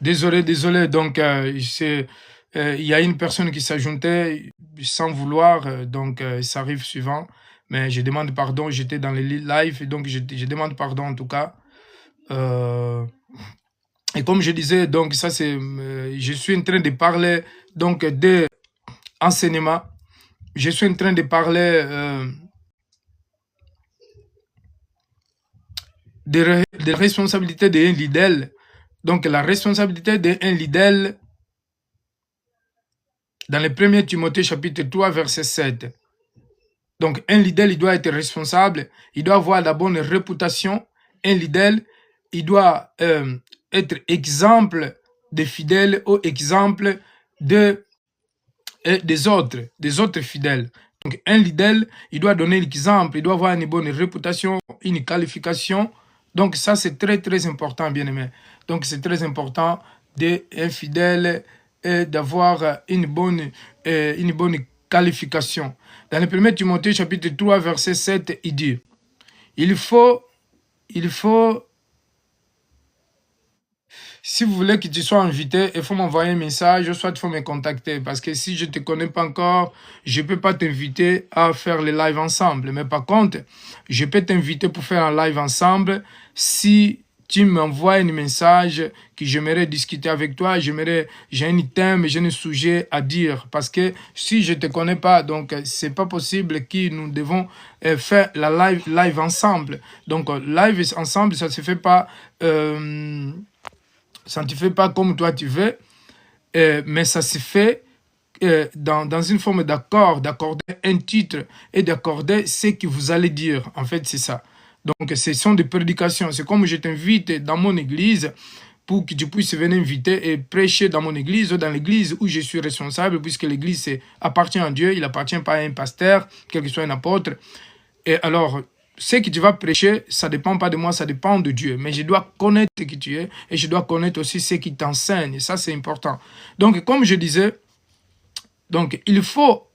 Désolé. Donc, il y a une personne qui s'ajoutait sans vouloir, donc ça arrive souvent. Mais je demande pardon, j'étais dans les live, et donc je demande pardon en tout cas. Euh, et comme je disais, donc ça c'est, je suis en train de parler donc de enseignement. Je suis en train de parler des responsabilités d'un leader. Donc la responsabilité d'un leader dans le 1er Timothée chapitre 3 verset 7. Donc un leader, il doit être responsable, il doit avoir la bonne réputation. Un leader, il doit être exemple des fidèles ou exemple de, des autres fidèles. Donc un leader, il doit donner l'exemple, il doit avoir une bonne réputation, une qualification. Donc ça, c'est très important, bien aimé. Donc c'est très important d'un fidèle d'avoir une bonne qualification. Dans le 1er Timothée chapitre 3 verset 7, il dit, il faut, si vous voulez que tu sois invité, il faut m'envoyer un message, soit il faut me contacter. Parce que si je ne te connais pas encore, je ne peux pas t'inviter à faire les lives ensemble. Mais par contre, je peux t'inviter pour faire un live ensemble si tu m'envoies un message que j'aimerais discuter avec toi, j'ai un thème, j'ai un sujet à dire. Parce que si je ne te connais pas, donc c'est pas possible que nous devons faire la live ensemble. Donc live ensemble, ça ne se fait pas... ça ne se fait pas comme toi tu veux, mais ça se fait dans une forme d'accord, d'accorder un titre et d'accorder ce que vous allez dire. En fait, c'est ça. Donc, ce sont des prédications. C'est comme je t'invite dans mon église pour que tu puisses venir inviter et prêcher dans mon église ou dans l'église où je suis responsable, puisque l'église appartient à Dieu, il n'appartient pas à un pasteur, quel que soit un apôtre. Et alors, ce que tu vas prêcher, ça ne dépend pas de moi, ça dépend de Dieu. Mais je dois connaître qui tu es et je dois connaître aussi ce qui t'enseigne. Et ça, c'est important. Donc, comme je disais, donc, il faut,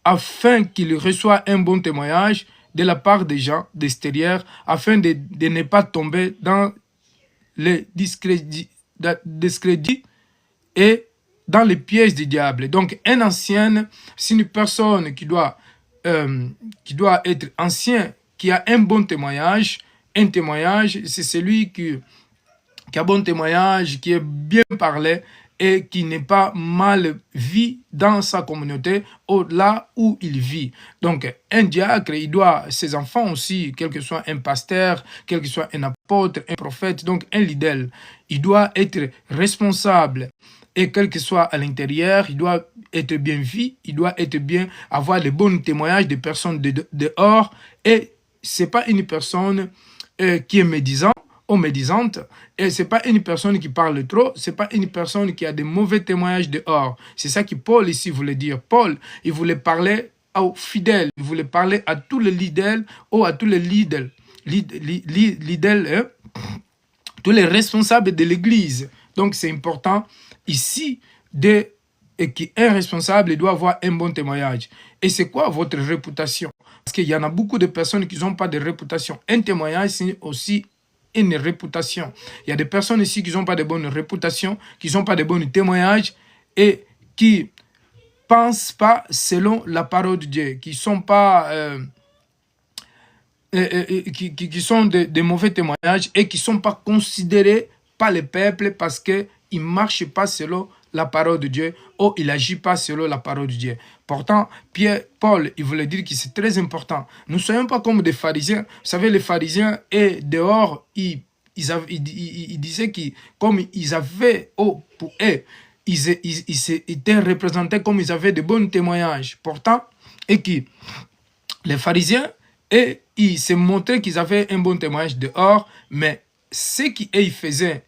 afin qu'il reçoive un bon témoignage de la part des gens d'extérieur, afin de ne pas tomber dans le discrédit et dans les pièges du diable. Donc, un ancien, c'est une personne qui doit être ancien, qui a un bon témoignage. Un témoignage, c'est celui qui a un bon témoignage, qui est bien parlé et qui n'est pas mal vu dans sa communauté, là où il vit. Donc, un diacre, il doit, ses enfants aussi, quel que soit un pasteur, quel que soit un apôtre, un prophète, donc un leader, il doit être responsable. Et quel que soit à l'intérieur, il doit être bien vu, il doit être bien, avoir les bons témoignages des personnes dehors. Et c'est pas une personne qui est médisante ou médisante, et c'est pas une personne qui parle trop, c'est pas une personne qui a des mauvais témoignages dehors. C'est ça que Paul ici voulait dire. Paul, il voulait parler aux fidèles, il voulait parler à tous les leaders ou à tous les leaders, tous les responsables de l'église. Donc c'est important ici qu'un responsable doit avoir un bon témoignage. Et c'est quoi votre réputation? Parce qu'il y en a beaucoup de personnes qui n'ont pas de réputation. Un témoignage, c'est aussi une réputation. Il y a des personnes ici qui n'ont pas de bonne réputation, qui n'ont pas de bons témoignages et qui ne pensent pas selon la parole de Dieu, qui sont pas... qui sont des mauvais témoignages et qui ne sont pas considérés par le peuple parce qu'ils ne marchent pas selon la parole de Dieu ou ils n'agissent pas selon la parole de Dieu. Pourtant, Paul, il voulait dire que c'est très important. Nous ne soyons pas comme des pharisiens. Vous savez, les pharisiens, et dehors, ils disaient que comme ils avaient, pour eux, ils étaient représentés comme ils avaient de bons témoignages. Pourtant, et que les pharisiens, et ils se montraient qu'ils avaient un bon témoignage dehors, mais ce qu'ils faisaient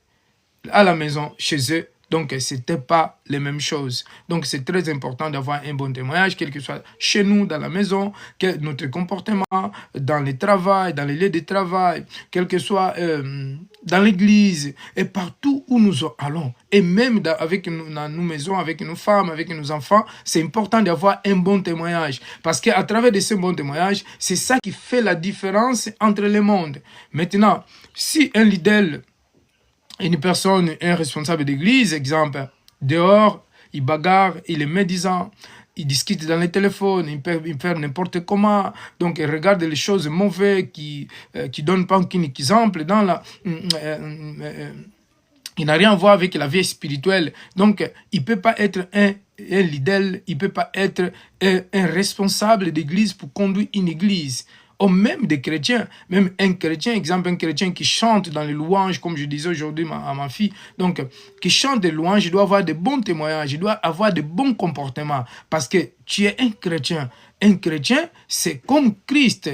à la maison, chez eux, donc ce n'était pas les mêmes choses. Donc c'est très important d'avoir un bon témoignage, quel que soit chez nous, dans la maison, notre comportement, dans le travail, dans les lieux de travail, quel que soit dans l'église, et partout où nous allons. Et même avec dans nos maisons, avec nos femmes, avec nos enfants, c'est important d'avoir un bon témoignage. Parce qu'à travers de ce bon témoignage, c'est ça qui fait la différence entre les mondes. Maintenant, si un leader Une personne, un responsable d'église, exemple, dehors, il bagarre, il est médisant, il discute dans les téléphones, il peut faire n'importe comment, donc il regarde les choses mauvaises qui donnent pas aucun exemple dans la... il n'a rien à voir avec la vie spirituelle. Donc, il ne peut pas être un leader, il ne peut pas être un responsable d'église pour conduire une église. Ou même des chrétiens, même un chrétien, exemple un chrétien qui chante dans les louanges, comme je disais aujourd'hui à ma fille, donc qui chante des louanges, il doit avoir de bons témoignages, il doit avoir de bons comportements, parce que tu es un chrétien. Un chrétien, c'est comme Christ.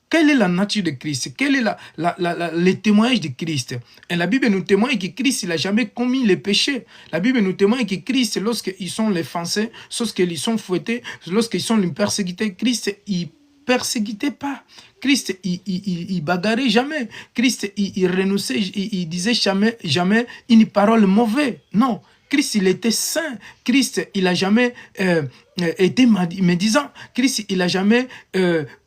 Quelle est la nature de Christ? Quel est le témoignage de Christ? Et la Bible nous témoigne que Christ n'a jamais commis les péchés. La Bible nous témoigne que Christ, lorsqu'ils sont les offensés, lorsqu'ils sont fouettés, lorsqu'ils sont persécutés, Christ, il persécutait pas. Christ, il bagarrait jamais. Christ, il renonçait, il disait jamais une parole mauvaise. Non. Christ, il était saint. Christ, il n'a jamais été médisant. Christ, il n'a jamais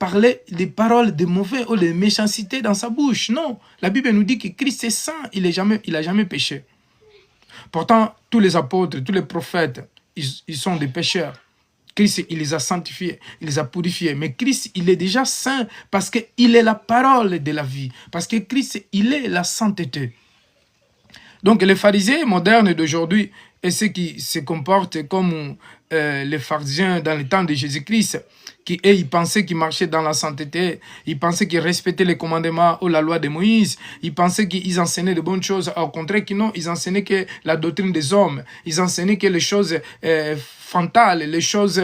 parlé des paroles de mauvais ou de méchanceté dans sa bouche. Non. La Bible nous dit que Christ est saint. Il n'a jamais péché. Pourtant, tous les apôtres, tous les prophètes, ils sont des pécheurs. Christ, il les a sanctifiés, il les a purifiés. Mais Christ, il est déjà saint parce qu'il est la parole de la vie. Parce que Christ, il est la sainteté. Donc, les pharisiens modernes d'aujourd'hui et ceux qui se comportent comme les pharisiens dans le temps de Jésus-Christ, qui, eux, ils pensaient qu'ils marchaient dans la sainteté, ils pensaient qu'ils respectaient les commandements ou la loi de Moïse, ils pensaient qu'ils enseignaient de bonnes choses, au contraire, ils enseignaient que la doctrine des hommes, ils enseignaient que les choses fatales, les choses...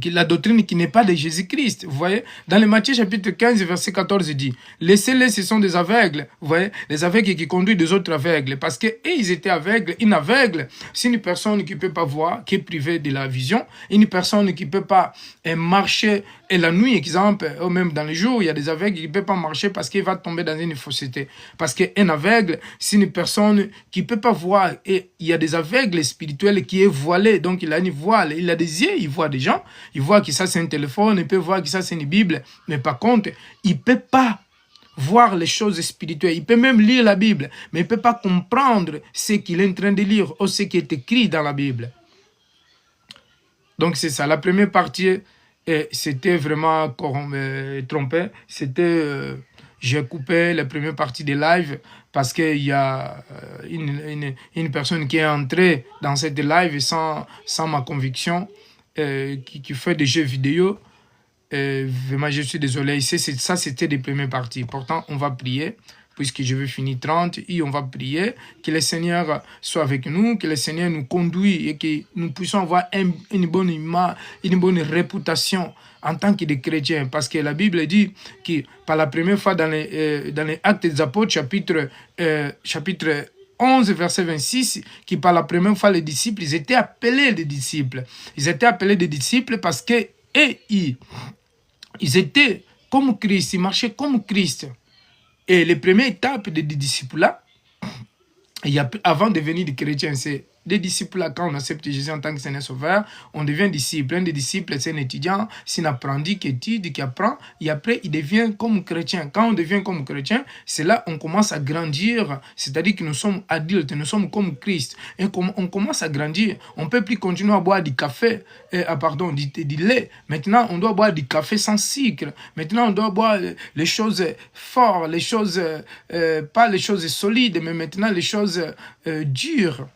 la doctrine qui n'est pas de Jésus-Christ. Vous voyez, dans le Matthieu chapitre 15, verset 14, il dit, laissez-les, ce sont des aveugles. Vous voyez, les aveugles qui conduisent des autres aveugles. Parce qu'ils étaient aveugles. Une aveugle, c'est une personne qui ne peut pas voir, qui est privée de la vision. Une personne qui ne peut pas marcher et la nuit, exemple, ou même dans les jours, il y a des aveugles qui ne peuvent pas marcher parce qu'il va tomber dans une fausseté. Parce qu'un aveugle, c'est une personne qui ne peut pas voir. Et il y a des aveugles spirituels qui est voilé. Donc, il a une voile. Il a des yeux, il voit des gens. Il voit que ça, c'est un téléphone. Il peut voir que ça, c'est une Bible. Mais par contre, il ne peut pas voir les choses spirituelles. Il peut même lire la Bible. Mais il ne peut pas comprendre ce qu'il est en train de lire ou ce qui est écrit dans la Bible. Donc, c'est ça. La première partie... Et c'était vraiment trompé. C'était, j'ai coupé la première partie des lives parce qu'il y a une personne qui est entrée dans cette live sans ma conviction, qui fait des jeux vidéo. Vraiment, je suis désolé. Ça, c'était les premières parties. Pourtant, on va prier. Puisque je vais finir 30, et on va prier, que le Seigneur soit avec nous, que le Seigneur nous conduise et que nous puissions avoir une bonne image, une bonne réputation en tant que des chrétiens. Parce que la Bible dit que par la première fois dans les Actes des Apôtres, chapitre 11, verset 26, qui par la première fois les disciples, ils étaient appelés des disciples. Ils étaient appelés des disciples parce que ils étaient comme Christ, ils marchaient comme Christ. Et les premières étapes des disciples-là, avant de devenir des chrétiens, c'est des disciples-là, quand on accepte Jésus en tant que Seigneur Sauveur, on devient disciple. Un des disciples, c'est un étudiant, c'est un apprenti qui étudie, qui apprend, et après, il devient comme chrétien. Quand on devient comme chrétien, c'est là on commence à grandir, c'est-à-dire que nous sommes adultes, nous sommes comme Christ. Et on commence à grandir. On ne peut plus continuer à boire du café, du lait. Maintenant, on doit boire du café sans sucre. Maintenant, on doit boire les choses fortes, les choses, pas les choses solides, mais maintenant les choses dures.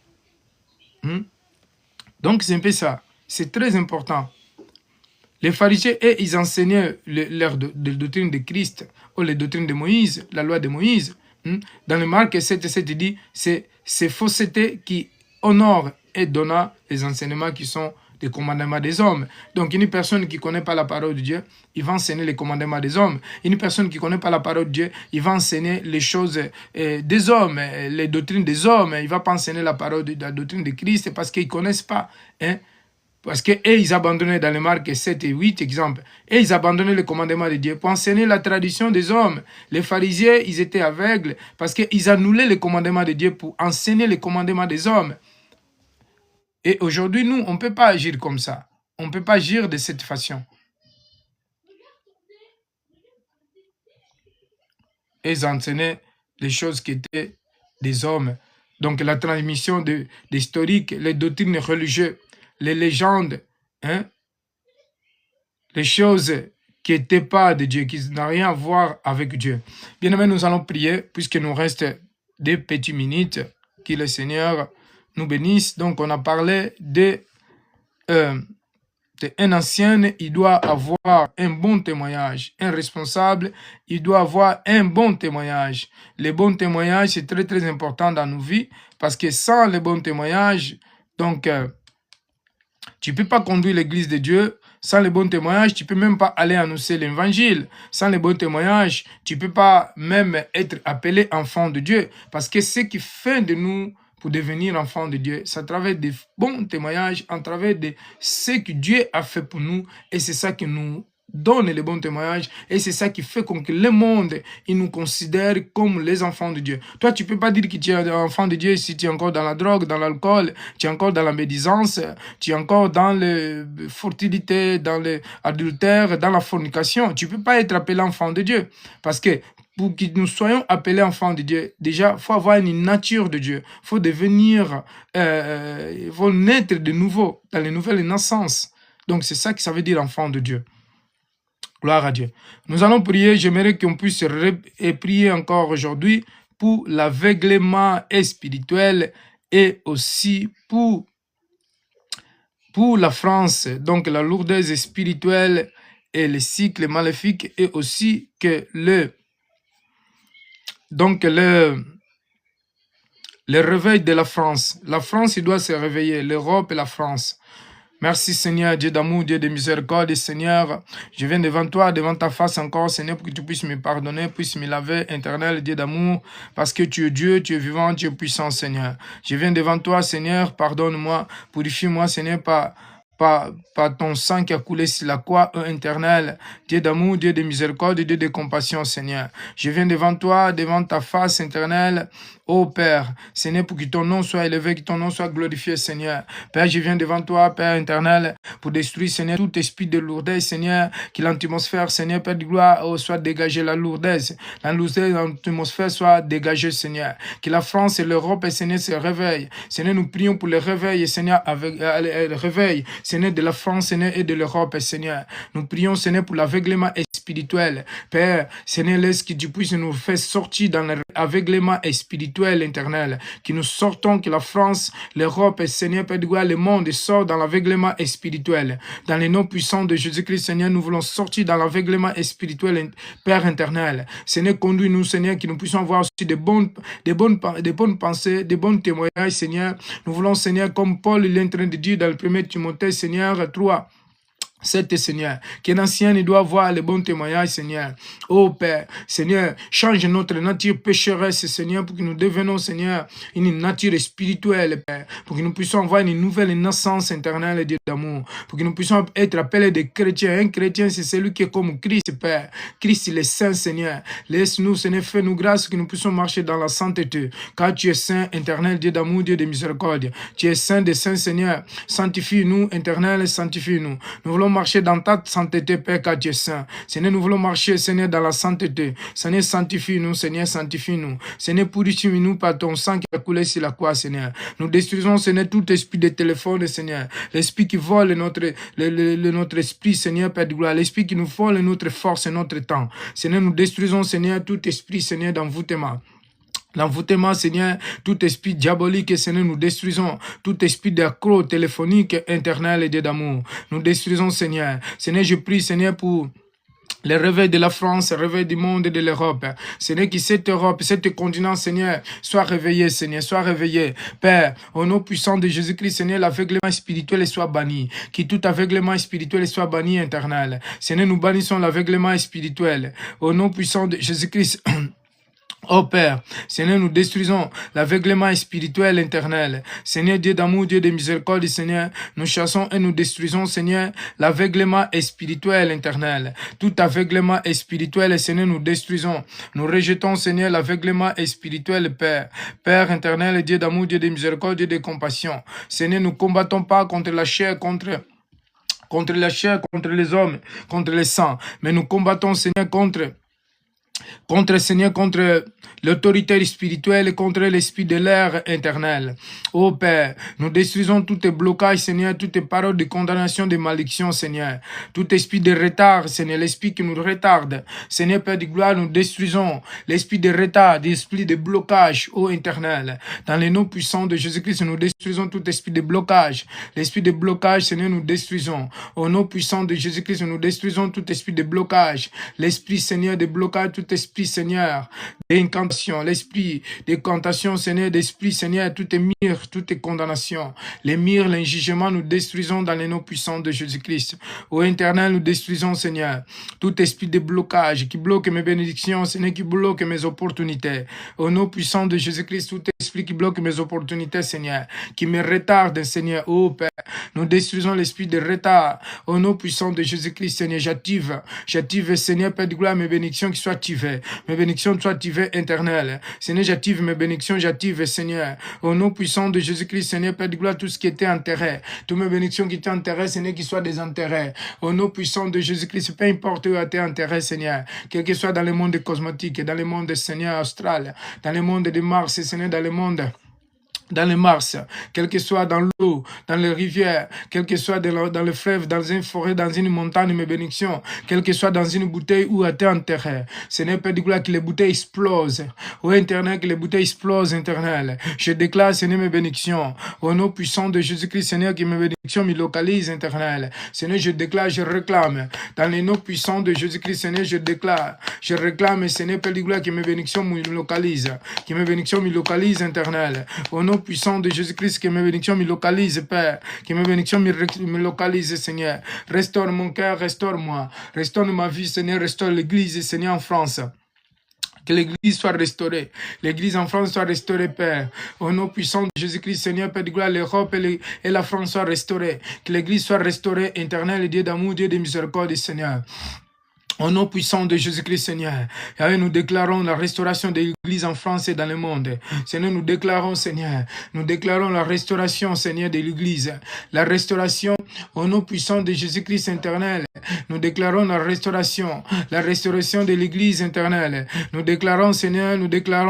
Donc, c'est un peu ça. C'est très important. Les pharisiens, ils enseignaient leur doctrine de Christ ou les doctrines de Moïse, la loi de Moïse. Dans le Marc 7,7, il dit, c'est fausseté qui honore et donne les enseignements qui sont des commandements des hommes. Donc, une personne qui ne connaît pas la parole de Dieu, il va enseigner les commandements des hommes. Une personne qui ne connaît pas la parole de Dieu, il va enseigner les choses des hommes, les doctrines des hommes. Il ne va pas enseigner la doctrine de Christ parce qu'ils ne connaissent pas. Parce qu'ils abandonnaient dans les Marc 7 et 8, exemple, et ils abandonnaient le commandement de Dieu pour enseigner la tradition des hommes. Les pharisiens, ils étaient aveugles parce qu'ils annulaient le commandement de Dieu pour enseigner le commandement des hommes. Et aujourd'hui, nous, on ne peut pas agir comme ça. On ne peut pas agir de cette façon. Ils enseignaient les choses qui étaient des hommes. Donc la transmission d'historiques, les doctrines religieuses, les légendes, hein, les choses qui n'étaient pas de Dieu, qui n'ont rien à voir avec Dieu. Bien aimé, nous allons prier, puisqu'il nous reste des petites minutes, que le Seigneur nous bénisse. Donc on a parlé un ancien, il doit avoir un bon témoignage. Un responsable, il doit avoir un bon témoignage. Le bon témoignage, c'est très, très important dans nos vies, parce que sans le bon témoignage, donc, tu ne peux pas conduire l'église de Dieu. Sans le bon témoignage, tu ne peux même pas aller annoncer l'évangile. Sans le bon témoignage, tu ne peux pas même être appelé enfant de Dieu. Parce que ce qui fait de nous pour devenir enfants de Dieu, c'est à travers des bons témoignages, à travers de ce que Dieu a fait pour nous. Et c'est ça qui nous donne les bons témoignages. Et c'est ça qui fait que le monde, il nous considère comme les enfants de Dieu. Toi, tu ne peux pas dire que tu es un enfant de Dieu si tu es encore dans la drogue, dans l'alcool, tu es encore dans la médisance, tu es encore dans la fertilité, dans l'adultère, dans la fornication. Tu ne peux pas être appelé enfant de Dieu. Parce que pour que nous soyons appelés enfants de Dieu, déjà, il faut avoir une nature de Dieu. Il faut devenir, il faut naître de nouveau, dans les nouvelles naissances. Donc, c'est ça que ça veut dire enfant de Dieu. Gloire à Dieu. Nous allons prier. J'aimerais qu'on puisse prier encore aujourd'hui pour l'aveuglement spirituel et aussi pour la France. Donc, la lourdeur spirituelle et le cycle maléfique et aussi que le réveil de la France. La France, il doit se réveiller. L'Europe et la France. Merci Seigneur, Dieu d'amour, Dieu de miséricorde, Seigneur. Je viens devant toi, devant ta face encore, Seigneur, pour que tu puisses me pardonner, puisses me laver, éternel Dieu d'amour, parce que tu es Dieu, tu es vivant, tu es puissant, Seigneur. Je viens devant toi, Seigneur, pardonne-moi, purifie-moi, Seigneur, par ton sang qui a coulé sur la croix, éternel, Dieu d'amour, Dieu de miséricorde, Dieu de compassion, Seigneur. Je viens devant toi, devant ta face, éternelle, ô Père, Seigneur, pour que ton nom soit élevé, que ton nom soit glorifié, Seigneur. Père, je viens devant toi, Père éternel, pour détruire, Seigneur, tout esprit de lourdeur, Seigneur, que l'atmosphère, Seigneur, Père de gloire, soit dégagée, la lourdeur, l'atmosphère soit dégagée, Seigneur. Que la France et l'Europe, Seigneur, se réveillent. Seigneur, nous prions pour le réveil, Seigneur, avec le réveil, Seigneur, de la France, Seigneur, et de l'Europe, Seigneur. Nous prions, Seigneur, pour l'aveuglement spirituel. Père, Seigneur, laisse que tu puisses nous faire sortir dans l'aveuglement spirituel, éternel. Que nous sortons, que la France, l'Europe, Seigneur, Père de gloire, le monde sort dans l'aveuglement spirituel. Dans les noms puissants de Jésus-Christ, Seigneur, nous voulons sortir dans l'aveuglement spirituel, Père éternel. Seigneur, conduis-nous, Seigneur, que nous puissions avoir aussi des bonnes pensées, des bons témoignages, Seigneur. Nous voulons, Seigneur, comme Paul il est en train de dire dans le 1er Timothée, Seigneur, 3. C'est Seigneur, qu'un ancien doit avoir les bons témoignages, Seigneur. Oh Père, Seigneur, change notre nature pécheresse, Seigneur, pour que nous devenions, Seigneur, une nature spirituelle, Père, pour que nous puissions avoir une nouvelle naissance éternelle, Dieu d'amour, pour que nous puissions être appelés des chrétiens. Un chrétien, c'est celui qui est comme Christ, Père. Christ, il est saint, Seigneur. Laisse-nous, Seigneur, fais-nous grâce que nous puissions marcher dans la sainteté, car tu es saint, éternel, Dieu d'amour, Dieu de miséricorde. Tu es saint des saints, Seigneur. Sanctifie-nous, éternel, sanctifie-nous. Nous voulons marcher dans ta sainteté, Père, car tu es saint. Seigneur, nous voulons marcher, Seigneur, dans la sainteté. Seigneur, sanctifie-nous, Seigneur, sanctifie-nous. Seigneur, purifie-nous par ton sang qui a coulé sur la croix, Seigneur. Nous détruisons, Seigneur, tout esprit de téléphone, Seigneur. L'esprit qui vole notre esprit, Seigneur, Père de gloire. L'esprit qui nous vole notre force et notre temps. Seigneur, nous détruisons, Seigneur, tout esprit, Seigneur, d'envoûtement. L'envoûtement, Seigneur, tout esprit diabolique, Seigneur, nous détruisons. Tout esprit d'accro téléphonique, éternel et Dieu d'amour. Nous détruisons, Seigneur. Seigneur, je prie, Seigneur, pour le réveil de la France, le réveil du monde et de l'Europe. Seigneur, que cette Europe, cet continent, Seigneur, soit réveillé, Seigneur, soit réveillé. Père, au nom puissant de Jésus-Christ, Seigneur, l'aveuglement spirituel soit banni. Que tout aveuglement spirituel soit banni, éternel. Seigneur, nous bannissons l'aveuglement spirituel. Au nom puissant de Jésus-Christ, oh Père, Seigneur, nous détruisons l'aveuglement spirituel éternel. Seigneur, Dieu d'amour, Dieu de miséricorde, Seigneur, nous chassons et nous détruisons, Seigneur, l'aveuglement spirituel éternel. Tout aveuglement spirituel, Seigneur, nous détruisons. Nous rejetons, Seigneur, l'aveuglement spirituel, Père. Père éternel, Dieu d'amour, Dieu de miséricorde, Dieu de compassion. Seigneur, nous combattons pas contre la chair, contre la chair, contre les hommes, contre les sangs, mais nous combattons, Seigneur, contre contre, Seigneur, contre l'autorité spirituelle et contre l'esprit de l'air éternel. Ô Père, nous détruisons tous tes blocages, Seigneur, toutes tes paroles de condamnation, de malédiction, Seigneur. Tout esprit de retard, Seigneur, l'esprit qui nous retarde. Seigneur, Père de gloire, nous détruisons l'esprit de retard, l'esprit de blocage, ô éternel. Dans les noms puissants de Jésus-Christ, nous détruisons tout esprit de blocage. L'esprit de blocage, Seigneur, nous détruisons. Au nom puissant de Jésus-Christ, nous détruisons tout esprit de blocage. L'esprit, Seigneur, de blocage, tout esprit, Seigneur, d'incantation, l'esprit d'incantation, Seigneur, d'esprit, Seigneur, tout est mire, tout est condamnation. Les mires, les jugements, nous détruisons dans les noms puissants de Jésus-Christ. Au éternel, nous détruisons, Seigneur, tout esprit de blocage qui bloque mes bénédictions, Seigneur, qui bloque mes opportunités. Au nom puissant de Jésus-Christ, tout esprit qui bloque mes opportunités, Seigneur, qui me retarde, Seigneur, ô Père, nous détruisons l'esprit de retard. Au nom puissant de Jésus-Christ, Seigneur, j'active, Seigneur, Père de gloire, mes bénédictions qui soient activées. Mes bénédictions soient activées, éternelles. Seigneur, j'active mes bénédictions, j'active, Seigneur. Au nom puissant de Jésus-Christ, Seigneur, Père de gloire, tout ce qui était enterré, toutes mes bénédictions qui étaient enterrées, Seigneur, qui soient désenterrées. Au nom puissant de Jésus-Christ, peu importe où a été enterré, Seigneur, quel que soit dans le monde cosmotique, dans le monde, Seigneur, astral, dans le monde de Mars, Seigneur, dans le monde dans le Mars, quel que soit dans l'eau, dans les rivières, quel que soit dans le fleuve, dans une forêt, dans une montagne, mes bénédictions, quel que soit dans une bouteille où a été enterré. Seigneur, Père de gloire, que les bouteilles explosent. Au éternel, que les bouteilles explosent, éternel. Je déclare, Seigneur, mes bénédictions. Au nom puissant de Jésus-Christ, Seigneur, que mes bénédictions me localisent, éternel. Seigneur, je déclare, je réclame. Dans les noms puissants de Jésus-Christ, Seigneur, je déclare, je réclame, Seigneur, Père de gloire, que mes bénédictions me localisent. Que mes bénédictions me localisent, éternel. Au nom puissant de Jésus-Christ, que mes bénédictions me localisent, Père, que mes bénédictions me localisent, Seigneur. Restaure mon cœur, restaure-moi. Restaure ma vie, Seigneur, restaure l'Église, Seigneur, en France. Que l'Église soit restaurée. L'Église en France soit restaurée, Père. Au nom puissant de Jésus-Christ, Seigneur, Père de gloire, l'Europe et la France soient restaurées. Que l'Église soit restaurée, éternel, Dieu d'amour, Dieu de miséricorde, Seigneur. Au nom puissant de Jésus-Christ, Seigneur, nous déclarons la restauration de l'Église en France et dans le monde. Seigneur, nous déclarons, Seigneur, la restauration, Seigneur, de l'Église. La restauration, au nom puissant de Jésus-Christ éternel. Nous déclarons la restauration de l'Église éternelle. Nous déclarons, Seigneur,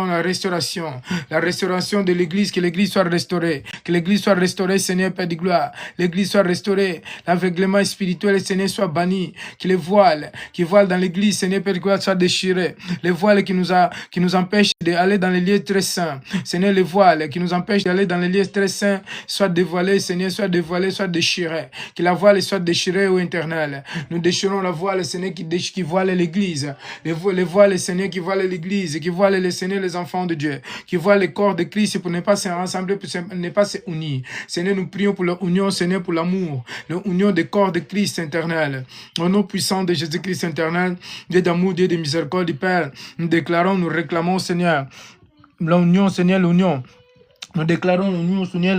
la restauration de l'Église, que l'Église soit restaurée. Que l'Église soit restaurée, Seigneur, Père de gloire. L'Église soit restaurée. L'aveuglement spirituel, Seigneur, soit banni. Que les voiles qui voilent dans l'église, Seigneur, Père de gloire, soit déchiré. Les voiles qui nous empêchent d'aller dans les lieux très saints. Seigneur, les voiles qui nous empêchent d'aller dans les lieux très saints, soient dévoilés, Seigneur, soient déchirés. Que la voile soit déchirée au éternel. Nous déchirons la voile, Seigneur, qui voile l'église. Les voiles, Seigneur, qui voilent l'église, qui voilent les Seigneur, les enfants de Dieu, qui voilent le corps de Christ pour ne pas se rassembler, pour ne pas se unir. Seigneur, nous prions pour l'union, Seigneur, pour l'amour, l'union des corps de Christ éternel. Au nom puissant de Jésus-Christ éternel, Dieu d'amour, Dieu de miséricorde, Père, nous déclarons, nous réclamons, Seigneur, l'union, Seigneur, l'union. Nous déclarons l'union, Seigneur,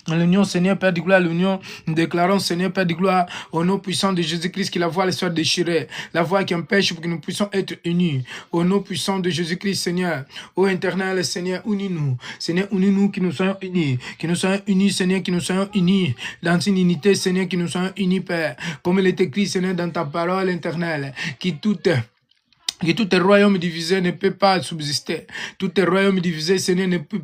l'union, Seigneur, Père de gloire, l'union. Nous déclarons, Seigneur, Père de gloire, au nom puissant de Jésus-Christ, que la voile soit déchirée, la voile qui empêche pour que nous puissions être unis. Au nom puissant de Jésus-Christ, Seigneur, ô éternel, Seigneur, unis-nous. Seigneur, unis-nous, que nous soyons unis. Que nous soyons unis, Seigneur, que nous soyons unis. Dans une unité, Seigneur, que nous soyons unis, Père. Comme il est écrit, Seigneur, dans ta parole éternelle, que tout royaume divisé ne peut pas subsister. Tout royaume divisé, Seigneur, ne peut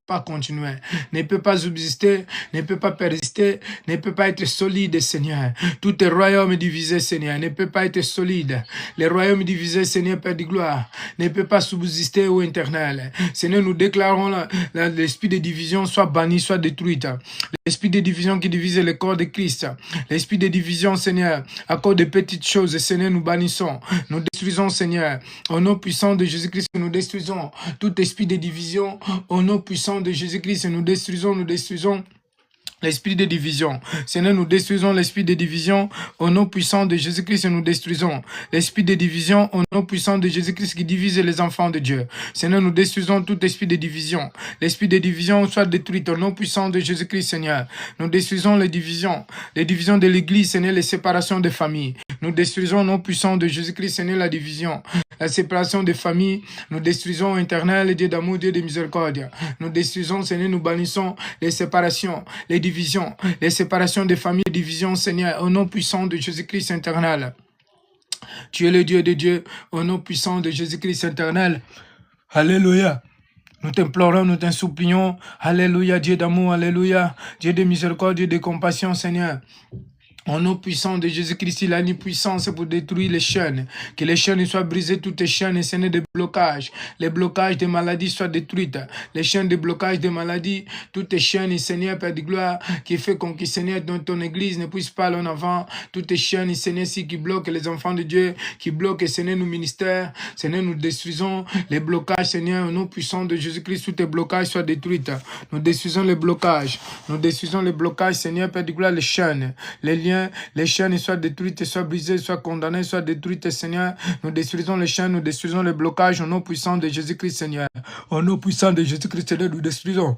pas continuer. Ne peut pas subsister, ne peut pas persister, ne peut pas être solide, Seigneur. Tout royaume divisé, Seigneur, ne peut pas être solide. Les royaumes divisés, Seigneur, Père de gloire, ne peut pas subsister au éternel. Seigneur, nous déclarons l'esprit de division soit banni, soit détruit. L'esprit de division qui divise le corps de Christ. L'esprit de division, Seigneur, à cause de petites choses, Seigneur, nous bannissons. Nous détruisons, Seigneur. Au nom puissant de Jésus-Christ, nous détruisons tout esprit de division. Au nom puissant de Jésus-Christ, nous détruisons l'esprit de division. Seigneur, nous détruisons l'esprit de division. Au nom puissant de Jésus-Christ, nous détruisons l'esprit de division. Au nom puissant de Jésus-Christ qui divise les enfants de Dieu. Seigneur, nous détruisons tout esprit de division. L'esprit de division soit détruit au nom puissant de Jésus-Christ, Seigneur. Nous détruisons les divisions de l'Église, Seigneur, les séparations des familles. Nous détruisons au nom puissant de Jésus-Christ, Seigneur, la division, la séparation des familles. Nous détruisons, éternel, Dieu d'amour, Dieu de miséricorde. Nous détruisons, Seigneur, nous bannissons les séparations, les divisions, les séparations des familles, divisions, Seigneur, au nom puissant de Jésus-Christ éternel. Tu es le Dieu des dieux, au nom puissant de Jésus-Christ éternel. Alléluia. Nous t'implorons, nous t'insupplions. Alléluia, Dieu d'amour, alléluia. Dieu de miséricorde, Dieu de compassion, Seigneur. Au nom puissant de Jésus-Christ, il a une puissance pour détruire les chaînes. Que les chaînes soient brisées, toutes les chaînes, et Seigneur, des blocages. Les blocages des maladies soient détruites. Les chaînes de blocage des maladies, toutes les chaînes, Seigneur, Père de gloire, qui fait qu'on, Seigneur, dans ton église ne puisse pas aller en avant. Toutes les chaînes, Seigneur, qui bloquent les enfants de Dieu, qui bloquent, Seigneur, nos ministères. Seigneur, nous détruisons les blocages, Seigneur, au nom puissant de Jésus-Christ, tous les blocages soient détruits. Nous détruisons les blocages. Nous détruisons les blocages, Seigneur, Père de gloire, les chaînes, les liens, les chaînes soient détruites, soient brisées, soient condamnées, soient détruites, Seigneur. Nous détruisons les chaînes, nous détruisons les blocages au nom puissant de Jésus-Christ, Seigneur. Au nom puissant de Jésus-Christ, Seigneur, nous détruisons.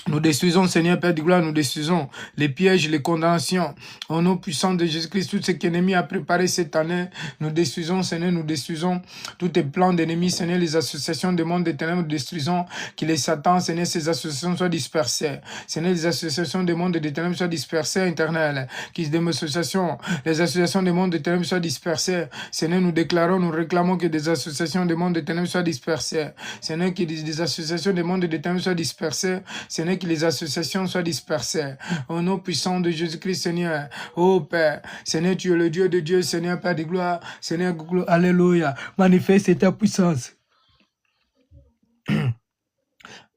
Nous détruisons, Seigneur, Père de gloire, nous détruisons les pièges, les condamnations. Au nom puissant de Jésus-Christ, tout ce qu'ennemi a préparé cette année, nous détruisons, Seigneur, nous détruisons tous les plans d'ennemis, Seigneur, les associations des mondes des ténèbres, nous détruisons, que les satans, Seigneur, ces associations soient dispersées. Seigneur, les associations des mondes des ténèbres soient dispersées, éternel. Qu'ils des associations, les associations des mondes des ténèbres soient dispersées. Seigneur, nous déclarons, nous réclamons que des associations des mondes des ténèbres soient dispersées. Seigneur, que des associations des mondes des ténèbres soient dispersées. Seigneur, que les associations soient dispersées. Au nom puissant de Jésus-Christ, Seigneur. Oh Père, Seigneur, tu es le Dieu de Dieu, Seigneur, Père de gloire. Seigneur, alléluia. Manifeste ta puissance.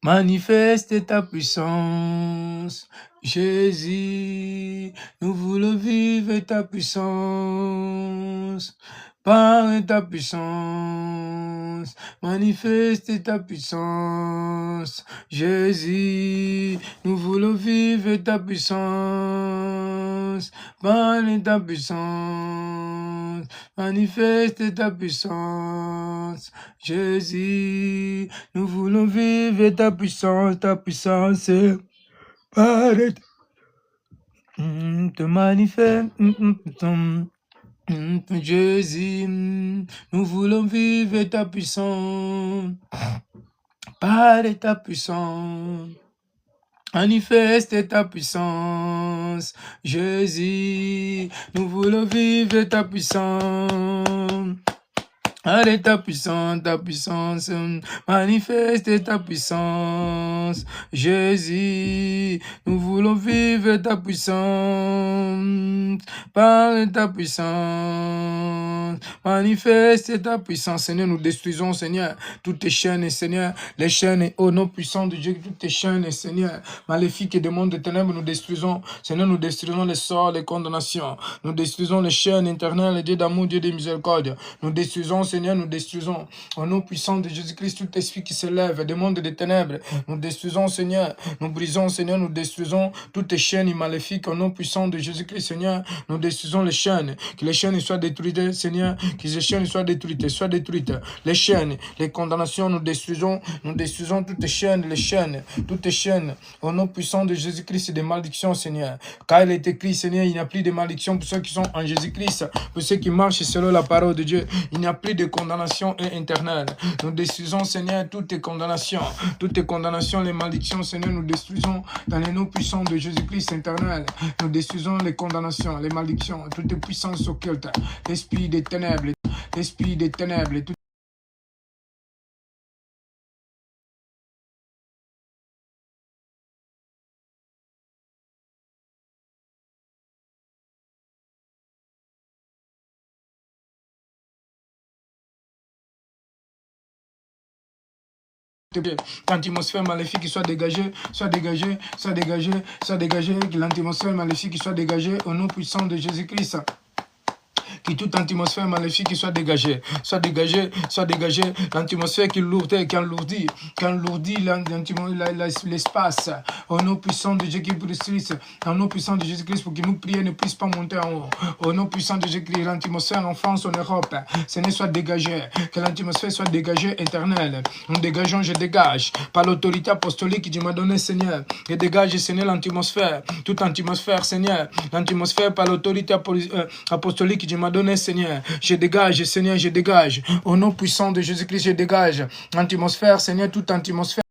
Manifeste ta puissance, Jésus. Nous voulons vivre ta puissance. Par ta puissance, manifeste ta puissance, Jésus. Nous voulons vivre ta puissance, par ta puissance, manifeste ta puissance, Jésus. Nous voulons vivre ta puissance, par te manifeste. Jésus, nous voulons vivre ta puissance, par ta puissance, manifeste ta puissance, Jésus, nous voulons vivre ta puissance. Allez, ta puissance, manifeste ta puissance, Jésus, nous voulons vivre ta puissance, par ta puissance, manifeste ta puissance, Seigneur, nous détruisons, Seigneur, toutes tes chaînes, Seigneur, les chaînes, au nom puissant de Dieu, toutes tes chaînes, Seigneur, maléfiques et des mondes de ténèbres, nous détruisons, Seigneur, nous détruisons les sorts, les condamnations, nous détruisons les chaînes éternelles, Dieu d'amour, Dieu de miséricorde, nous détruisons, Seigneur, nous détruisons, au nom puissant de Jésus-Christ, tout esprit qui s'élève des mondes des ténèbres, nous détruisons, Seigneur, nous brisons, Seigneur, nous détruisons toutes les chaînes maléfiques, au nom puissant de Jésus-Christ, Seigneur, nous détruisons les chaînes, que les chaînes soient détruites, Seigneur, que les chaînes soient détruites, les chaînes, les condamnations, nous détruisons toutes les chaînes, au nom puissant de Jésus-Christ, des malédictions, Seigneur, car il est écrit, Seigneur, il n'y a plus de malédiction pour ceux qui sont en Jésus-Christ, pour ceux qui marchent selon la parole de Dieu, il n'y a plus de condamnation éternelle. Nous détruisons, Seigneur, toutes tes condamnations, les malédictions, Seigneur, nous détruisons dans les noms puissants de Jésus-Christ éternel. Nous détruisons les condamnations, les malédictions, toutes les puissances occultes, l'esprit des ténèbres, l'atmosphère maléfique qui soit dégagée, que l'atmosphère maléfique qui soit dégagée au nom puissant de Jésus-Christ. Que toute atmosphère maléfique soit dégagée, l'atmosphère qui alourdit l'espace, au nom puissant de Jésus-Christ, au nom puissant de Jésus-Christ, pour que nous prions ne puissent pas monter en haut, au nom puissant de Jésus-Christ, l'atmosphère en France, en Europe, Seigneur, soit dégagée, que l'atmosphère soit dégagée, éternelle, nous dégageons, je dégage, par l'autorité apostolique que tu m'as donnée, Seigneur, je dégage, Seigneur, l'atmosphère, toute atmosphère, Seigneur, l'atmosphère par l'autorité apostolique que tu m'as donné, Seigneur, je dégage, Seigneur, je dégage, au nom puissant de Jésus-Christ, je dégage, atmosphère, Seigneur, toute atmosphère,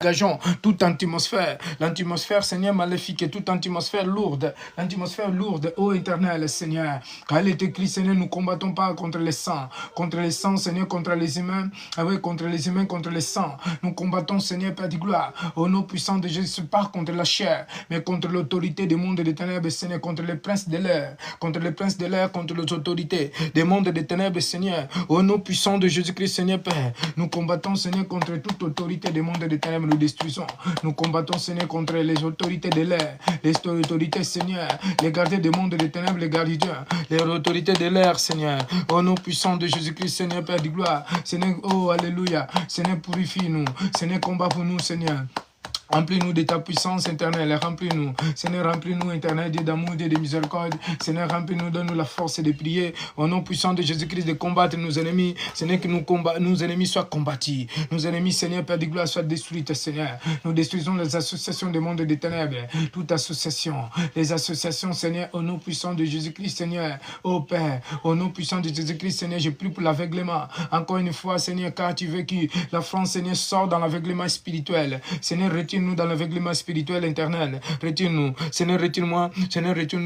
Gageons toute atmosphère, l'atmosphère, Seigneur, maléfique et toute atmosphère lourde, ô éternel, Seigneur. Car il est écrit, Seigneur, nous ne combattons pas contre les sangs, Seigneur, contre les humains, contre les humains, contre les sangs. Nous combattons, Seigneur, Père de gloire, au nom puissant de Jésus, pas contre la chair, mais contre l'autorité des mondes des ténèbres, Seigneur, contre les princes de l'air, contre les autorités des mondes des ténèbres, Seigneur, au nom puissant de Jésus-Christ, Seigneur, Père. Nous combattons, Seigneur, contre toute autorité des mondes des ténèbres. Nous destruisons. Nous combattons, Seigneur, contre les autorités de l'air, les autorités, Seigneur, les gardiens des mondes des ténèbres, les gardiens, les autorités de l'air, Seigneur. Au nom puissant de Jésus-Christ, Seigneur, Père de gloire. Seigneur, oh, alléluia. Seigneur, purifie-nous. Seigneur, combat pour nous, Seigneur. Remplis-nous de ta puissance éternelle, remplis-nous. Seigneur, remplis-nous, éternel Dieu d'amour, Dieu de miséricorde. Seigneur, remplis-nous, donne-nous la force de prier. Au nom puissant de Jésus-Christ, de combattre nos ennemis. Seigneur, que nos ennemis soient combattus. Nos ennemis, Seigneur, Père de gloire, soient détruits, Seigneur. Nous détruisons les associations des mondes des ténèbres. Toute association, les associations, Seigneur, au nom puissant de Jésus-Christ, Seigneur. Ô Père, au nom puissant de Jésus-Christ, Seigneur, je prie pour l'aveuglement. Encore une fois, Seigneur, car tu veux que la France, Seigneur, sorte dans l'aveuglement spirituel. Seigneur, retire-nous dans l'aveuglement spirituel interne. Retire-nous. Seigneur, retire-moi. Seigneur, retire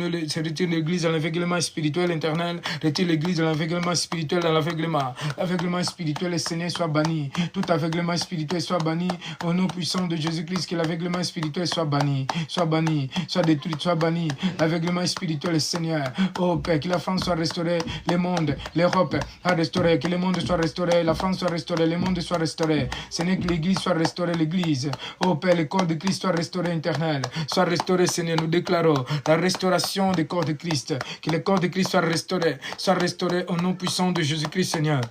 l'église dans l'aveuglement spirituel interne. Retire l'église dans l'aveuglement spirituel, dans l'aveuglement. L'aveuglement spirituel, Seigneur, soit banni. Tout aveuglement spirituel soit banni. Au nom puissant de Jésus-Christ, que l'aveuglement spirituel soit banni. Soit banni. Soit détruit. Soit banni. L'aveuglement spirituel, Seigneur. Oh Père, que la France soit restaurée. Le monde, l'Europe soit restaurée. Que le monde soit restauré. La France soit restaurée. Le monde soit restauré. Seigneur, que l'église soit restaurée. L'église. Oh Père, le corps de Christ soit restauré éternel. Soit restauré, Seigneur. Nous déclarons la restauration du corps de Christ. Que le corps de Christ soit restauré. Soit restauré au nom puissant de Jésus-Christ, Seigneur.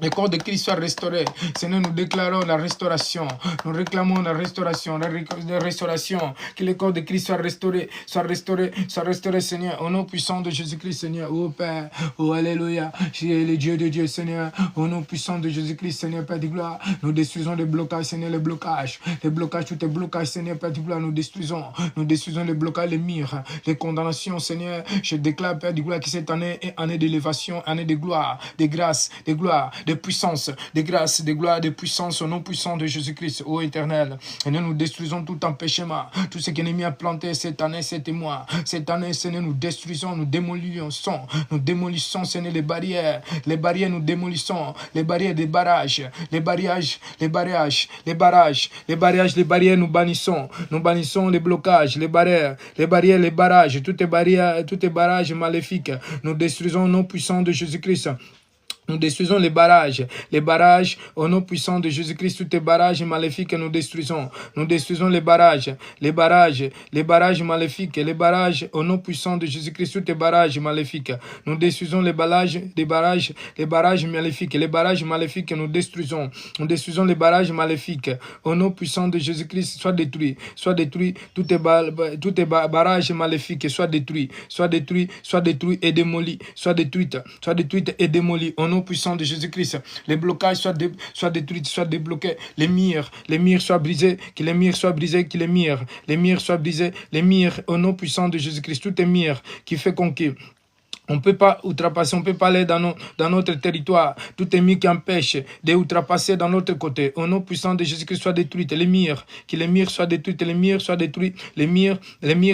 Le corps de Christ soit restauré. Seigneur, nous déclarons la restauration. Nous réclamons la restauration. La restauration. Que le corps de Christ soit restauré. Soit restauré. Soit restauré, Seigneur. Au nom puissant de Jésus-Christ, Seigneur. Oh Père. Oh Alléluia. C'est le Dieu de Dieu, Seigneur. Au nom puissant de Jésus-Christ, Seigneur, Père de gloire. Nous détruisons les blocages, Seigneur, les blocages. Les blocages, tous les blocages, Seigneur, Père de gloire. Nous détruisons. Nous détruisons les blocages, les murs, les condamnations, Seigneur. Je déclare, Père de gloire, que cette année est année d'élévation, année de gloire, de grâce, de gloire, de puissance, de grâce, de gloire, de puissance au nom puissant de Jésus-Christ, ô éternel. Et nous détruisons tout empêchement, tout ce que l'ennemi a planté cette année, cet mois. Cette année, Seigneur, nous détruisons, nous démolissons, Seigneur, les barrières, nous démolissons, les barrières des barrages, les barrages, nous bannissons les blocages, les barrières, les barrages, toutes les barrages maléfiques. Nous détruisons au nom puissant de Jésus-Christ. Nous détruisons les barrages au nom puissant de Jésus-Christ, tous les barrages maléfiques nous détruisons. Nous détruisons les barrages maléfiques, les barrages au nom puissant de Jésus-Christ, tous les barrages maléfiques. Nous détruisons les barrages maléfiques, les barrages maléfiques nous détruisons. Nous détruisons les barrages maléfiques au nom puissant de Jésus-Christ, soit détruit, tous les barrages maléfiques, soit détruits et démolis, soit détruites et démolis. Au nom puissant de Jésus-Christ, les blocages soient détruits, soient débloqués, les murs soient brisés, que les murs soient brisés, que les murs soient brisés, les murs au nom puissant de Jésus-Christ, tout est murs qui fait conquérir. On ne peut pas outrepasser, on ne peut pas aller dans notre territoire. Tout est mis qui empêche d'outrepasser dans notre côté. Au nom puissant de Jésus-Christ, soit détruite. Les murs, que les murs soient détruits, les murs soient détruits, les murs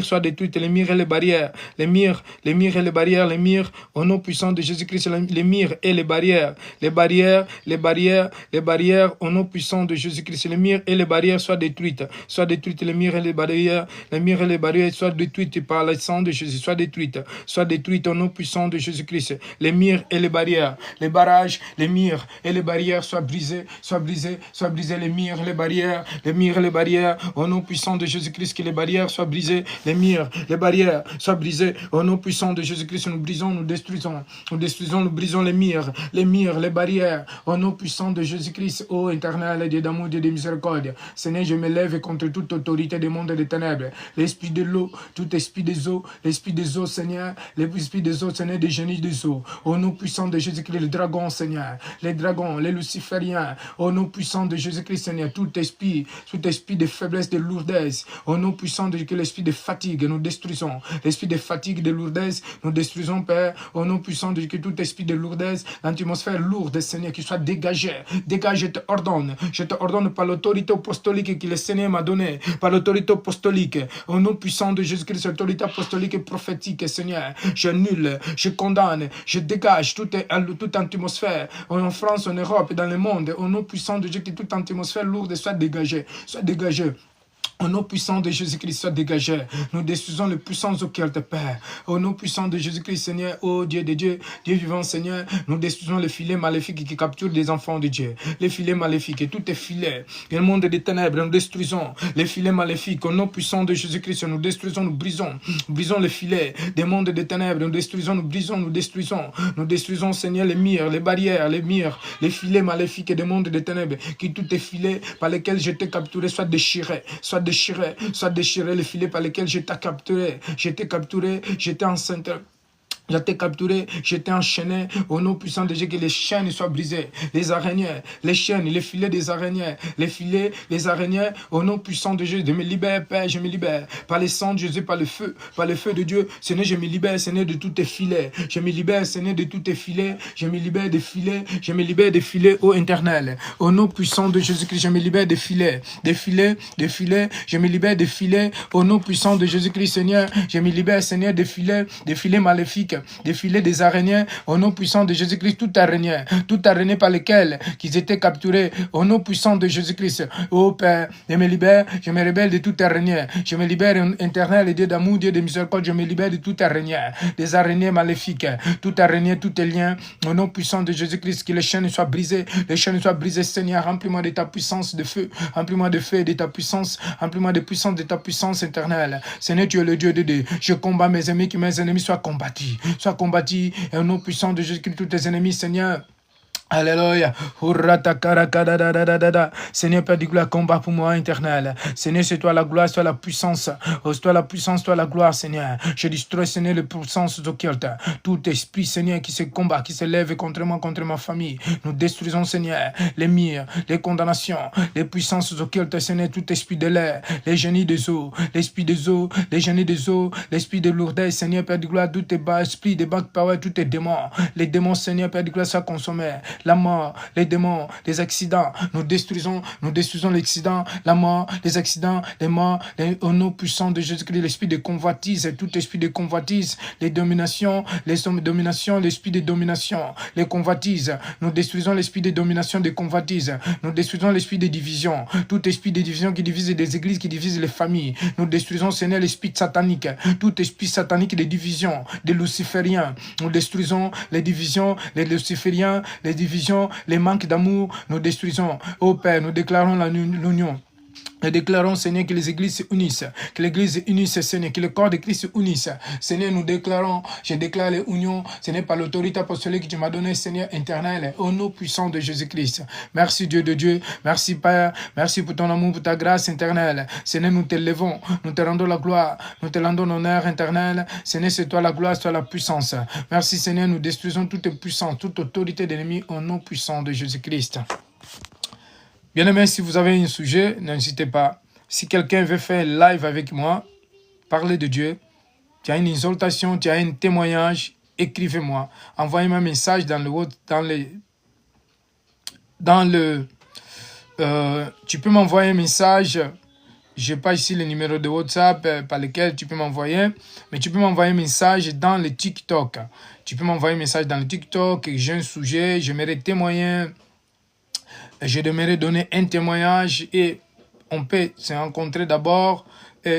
soient détruits, les murs et les barrières. Les murs et les barrières, les murs, au nom puissant de Jésus-Christ, les murs et les barrières. Les barrières, au nom puissant de Jésus-Christ, les murs et les barrières soient détruites. Soient détruites, les murs et les barrières soient détruites par le sang de Jésus. Soient détruites au nom puissant de Jésus-Christ. Les murs et les barrières, les barrages, les murs et les barrières soient brisés, les murs, les barrières, au nom puissant de Jésus-Christ, que les barrières soient brisées, les murs, les barrières soient brisées, au nom puissant de Jésus-Christ, nous brisons, nous détruisons, nous brisons les murs, les barrières, au nom puissant de Jésus-Christ, ô éternel Dieu d'amour, Dieu de miséricorde. Seigneur, je me lève contre toute autorité des mondes des ténèbres, l'esprit de l'eau, tout esprit des eaux, Seigneur, l'esprit des eaux, eaux, Seigneur, des génies des eaux. Au nom puissant de Jésus-Christ, les dragons, Seigneur, les dragons, les lucifériens, au nom puissant de Jésus-Christ, Seigneur, tout esprit de faiblesse, de lourdesse, au nom puissant de Jésus-Christ, l'esprit de fatigue, nous détruisons. L'esprit de fatigue, de lourdesse, nous détruisons, Père, au nom puissant de Jésus-Christ, tout esprit de lourdesse, l'atmosphère lourde, Seigneur, qui soit dégagé. Dégage, je te ordonne par l'autorité apostolique que le Seigneur m'a donnée, par l'autorité apostolique, au nom puissant de Jésus-Christ, l'autorité apostolique et prophétique, Seigneur, j'annule, je condamne, je dégage toute atmosphère, en France, en Europe et dans le monde, au nom puissant de Jésus-Christ, toute atmosphère lourde soit dégagée, soit dégagée. Au nom puissant de Jésus-Christ, soit dégagé. Nous détruisons les puissances occultes, Père. Au nom puissant de Jésus-Christ, Seigneur, ô Dieu de Dieu, Dieu vivant, Seigneur, nous détruisons les filets maléfiques qui capturent les enfants de Dieu. Les filets maléfiques, et tout est filet. Et le monde des ténèbres, nous détruisons les filets maléfiques. Au nom puissant de Jésus-Christ, nous détruisons, nous brisons. Nous brisons les filets des mondes des ténèbres. Nous détruisons, nous brisons, nous détruisons. Nous détruisons, Seigneur, les murs, les barrières, les murs, les filets maléfiques des mondes des ténèbres. Qui tout est filet par lesquels j'étais capturé, soit déchiré, soit déchirer les filets par lesquels j'étais capturé, j'étais enceinte. J'étais capturé, j'étais enchaîné, au nom puissant de Dieu, que les chaînes soient brisées, les araignées, les chaînes, les filets des araignées, les filets, les araignées, au nom puissant de Dieu, je me libère, Père, je me libère, par les sang de Jésus, par le feu de Dieu, Seigneur, je me libère, Seigneur, de tous tes filets, je me libère, Seigneur, de tous tes filets, je me libère des filets, je me libère des filets, ô éternel, au nom puissant de Jésus-Christ, je me libère des filets, je me libère des filets, au nom puissant de Jésus-Christ, Seigneur, je me libère, Seigneur, des filets maléfiques, des filets des araignées, au nom puissant de Jésus-Christ, toute araignée par lesquelles qu'ils étaient capturés, au nom puissant de Jésus-Christ. Ô Père, je me libère, je me rebelle de toute araignée, je me libère, éternel, Dieu d'amour, Dieu de miséricorde, je me libère de toute araignée, des araignées maléfiques, toute araignée, tout est lien, au nom puissant de Jésus-Christ, que les chaînes soient brisées, Seigneur, remplis-moi de ta puissance de feu, remplis-moi de feu et de ta puissance, remplis-moi de puissance de ta puissance éternelle. Seigneur, tu es le Dieu de Dieu, je combats mes ennemis, que mes ennemis soient combattus, et au nom puissant de Jésus-Christ, tous tes ennemis, Seigneur. Alléluia. Seigneur, Père du gloire, combat pour moi, éternel. Seigneur, c'est toi la gloire, c'est toi la puissance. C'est toi la puissance, toi la gloire, Seigneur. Je destroy, Seigneur, les puissances occultes. Tout esprit, Seigneur, qui se combat, qui se lève contre moi, contre ma famille. Nous détruisons, Seigneur, les murs, les condamnations, les puissances occultes, Seigneur, tout esprit de l'air, les génies des eaux, l'esprit des eaux, les génies des eaux, l'esprit de lourdeur, Seigneur, Père du gloire, tout est bas, esprit de back power, tout est démon. Les démons, Seigneur, Père du gloire, soient consommés. La mort, les démons, les accidents, nous détruisons l'accident, la mort, les accidents, les morts, au nom puissant de Jésus-Christ, l'esprit de convoitise, tout esprit de convoitise, les dominations, l'esprit de domination, les convoitises, nous détruisons l'esprit de domination, des convoitises, nous détruisons l'esprit de division, tout esprit de division qui divise les églises, qui divise les familles, nous détruisons, Seigneur, l'esprit satanique, tout esprit satanique de division, des lucifériens, nous détruisons les divisions, les lucifériens, les divisions, les manques d'amour, nous détruisons. Ô Père, nous déclarons l'union. Nous déclarons, Seigneur, que les églises se unissent, que l'église se unisse, Seigneur, que le corps de Christ se unisse. Seigneur, nous déclarons, je déclare les unions, Seigneur, par l'autorité apostolique que tu m'as donnée, Seigneur, éternel, au nom puissant de Jésus-Christ. Merci, Dieu de Dieu. Merci, Père. Merci pour ton amour, pour ta grâce éternelle. Seigneur, nous te levons, nous te rendons la gloire, nous te rendons l'honneur éternel. Seigneur, c'est toi la gloire, c'est toi la puissance. Merci, Seigneur, nous détruisons toute puissance, toute autorité d'ennemi au nom puissant de Jésus-Christ. Bien aimé, si vous avez un sujet, n'hésitez pas. Si quelqu'un veut faire live avec moi, parler de Dieu, tu as une exaltation, tu as un témoignage, écrivez-moi. Envoyez-moi un message tu peux m'envoyer un message. Je n'ai pas ici le numéro de WhatsApp par lequel tu peux m'envoyer, mais tu peux m'envoyer un message dans le TikTok. Tu peux m'envoyer un message dans le TikTok, j'ai un sujet, j'aimerais témoigner. Je devrais donner un témoignage et on peut se rencontrer d'abord,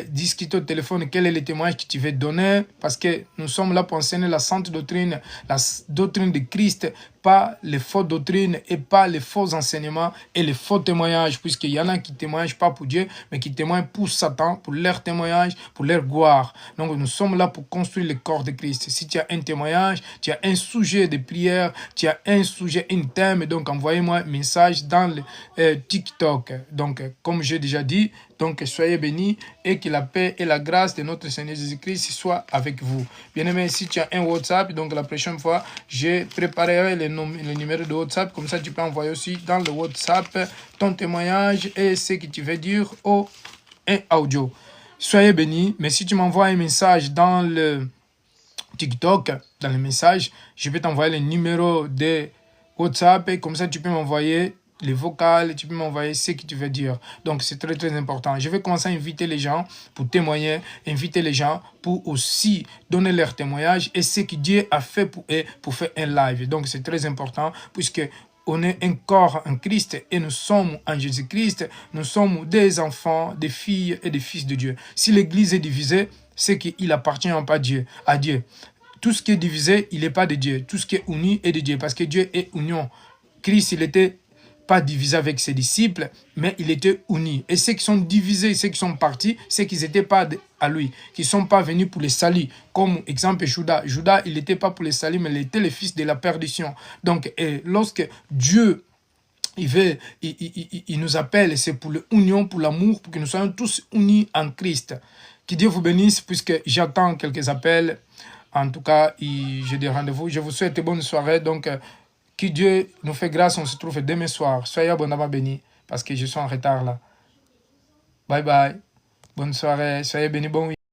discuter au téléphone quel est le témoignage que tu veux donner parce que nous sommes là pour enseigner la sainte doctrine, la doctrine de Christ pas les fausses doctrines et pas les faux enseignements et les faux témoignages, puisqu'il y en a qui témoignent pas pour Dieu, mais qui témoignent pour Satan, pour leur témoignage, pour leur gloire. Donc nous sommes là pour construire le corps de Christ. Si tu as un témoignage, tu as un sujet de prière, tu as un sujet, un thème, donc envoyez-moi un message dans le TikTok. Donc comme j'ai déjà dit, donc soyez bénis et que la paix et la grâce de notre Seigneur Jésus-Christ soit avec vous. Bien-aimé, si tu as un WhatsApp, donc la prochaine fois, je préparerai le numéro de WhatsApp. Comme ça, tu peux envoyer aussi dans le WhatsApp ton témoignage et ce que tu veux dire au audio. Soyez bénis. Mais si tu m'envoies un message dans le TikTok, dans le message, je vais t'envoyer le numéro de WhatsApp et comme ça, tu peux m'envoyer les vocales, tu peux m'envoyer ce que tu veux dire. Donc, c'est très, très important. Je vais commencer à inviter les gens pour témoigner, inviter les gens pour aussi donner leur témoignage et ce que Dieu a fait pour eux pour faire un live. Donc, c'est très important puisque on est un corps en Christ et nous sommes en Jésus-Christ. Nous sommes des enfants, des filles et des fils de Dieu. Si l'Église est divisée, c'est qu'il appartient pas à Dieu. Tout ce qui est divisé, il n'est pas de Dieu. Tout ce qui est uni est de Dieu parce que Dieu est union. Christ, il était pas divisé avec ses disciples, mais il était uni. Et ceux qui sont divisés, ceux qui sont partis, c'est qu'ils n'étaient pas à lui, qui ne sont pas venus pour les salir. Comme exemple Judas. Judas, il n'était pas pour les salir, mais il était le fils de la perdition. Donc, lorsque Dieu il nous appelle, c'est pour l'union, pour l'amour, pour que nous soyons tous unis en Christ. Que Dieu vous bénisse, puisque j'attends quelques appels. En tout cas, j'ai des rendez-vous. Je vous souhaite une bonne soirée. Donc, que Dieu nous fait grâce. On se trouve demain soir. Soyez abondamment bénis, parce que je suis en retard là. Bye bye. Bonne soirée. Soyez bénis. Bon week-end.